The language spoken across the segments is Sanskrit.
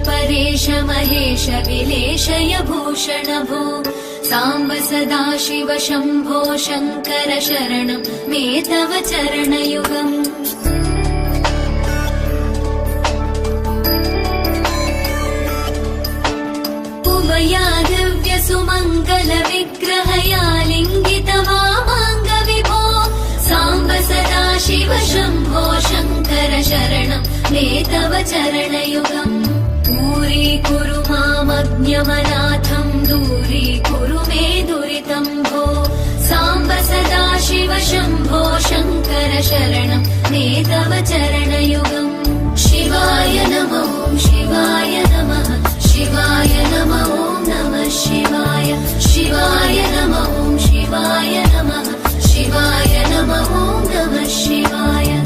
परेश महेश विलेशय भूषण भो साम्ब सदाशिव शम्भो शङ्कर शरणं मे तव चरणयुगम्। उमया दिव्य सुमङ्गल विग्रहया लिङ्गित वामाङ्ग विभो साम्ब सदाशिव शम्भो शङ्कर शरणं मे तव चरणयुगम्। दूरीकुरु मामज्ञमनाथं दूरीकुरु मे दुरितं भो साम्ब सदाशिव शम्भो शङ्कर शरणं मे तव चरणयुगम्। शिवाय नमो शिवाय नमः शिवाय नमो नमः शिवाय शिवाय नमो शिवाय नमः शिवाय नमो नमः शिवाय।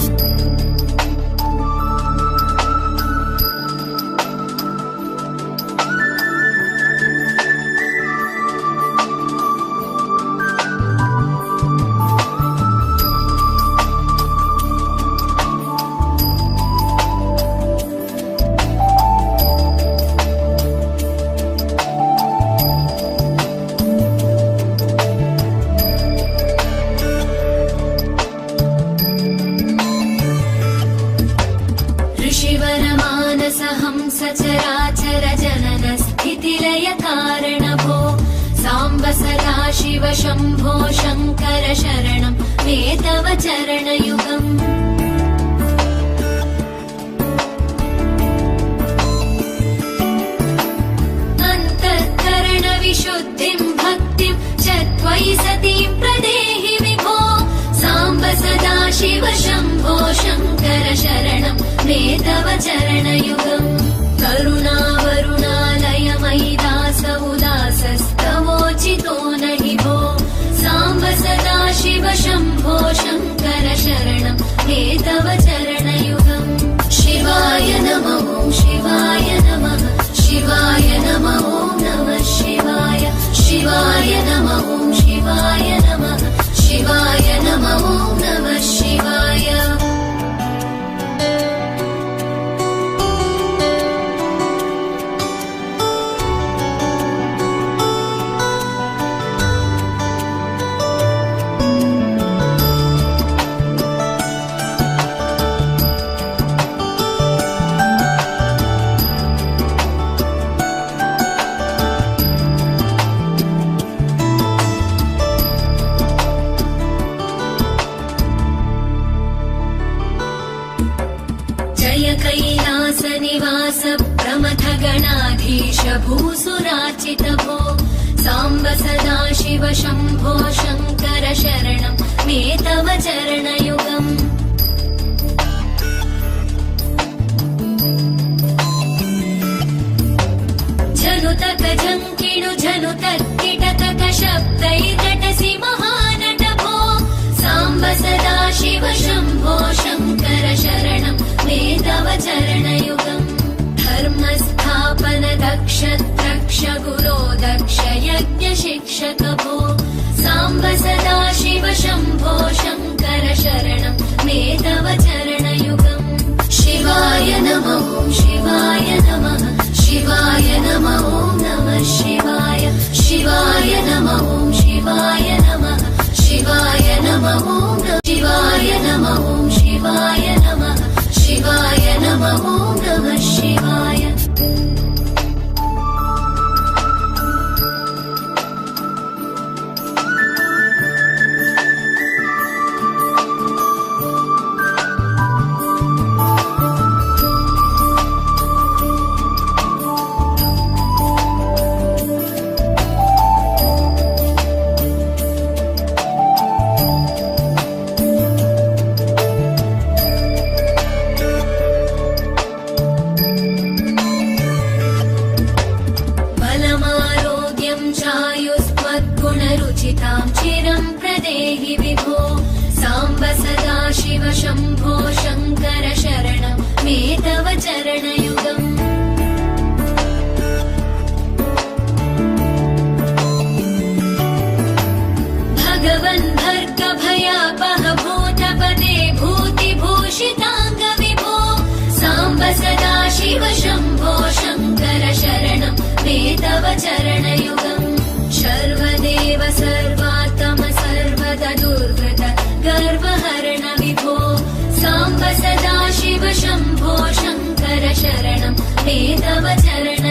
सचराचर जनन स्थितिलय कारण भो साम्ब सदाशिव शम्भो शङ्कर शरणं मे तव चरणयुगम्। अन्तःकरण विशुद्धिं भक्तिं च त्वयि सतीं प्रदेहि विभो साम्ब सदाशिव शम्भो शङ्कर शरणं मे तव चरणयुगम्। करुणावरुणालय मयि दास उदासस्तवोचितो नहि भो साम्ब सदाशिव शम्भो शङ्कर शरणं मे तव चरणयुगम्। शिवाय नमो शिवाय नमः शिवाय नमो नमः शिवाय शिवाय नमो शिवाय नमः शिवाय नमो नमः शिवाय। कैलास निवास प्रमथ गणाधीश भूसुराचित भो साम्ब सदाशिव शम्भो शङ्कर शरणं मे तव चरणयुगम्। झनुतक झङ्किणु झनुतक किटतक शब्दैर्नटसि महानट भो साम्ब सदाशिव शम्भो शङ्कर शरणं मे तव चरणयुगम्। धर्मस्थापन दक्ष द्रक्ष गुरो दक्ष यज्ञ शिक्षक भो साम्ब सदाशिव शम्भो शङ्कर शरणं मे तव चरणयुगम्। शिवाय नमो शिवाय नमः शिवाय नमो नमः शिवाय शिवाय नमो शिवाय नमः शिवाय नमो शिवाय नमो शिवाय नमः शिवाय नमो नमः शिवाय। शम्भो शङ्कर शरणं मे तव चरणयुगम् भगवन् भर्गभयापह भूतपते भूतिभूषिताङ्ग विभो साम्ब सदा शिव शम्भो शङ्कर शरणं मे तव चरणयुगम् सर्वदेव सर्वात्म सर्वदा दुर्वृत गर्वहरण विभो साम्ब सदा शिव शम्भो शङ्कर शरणं मे तव चरण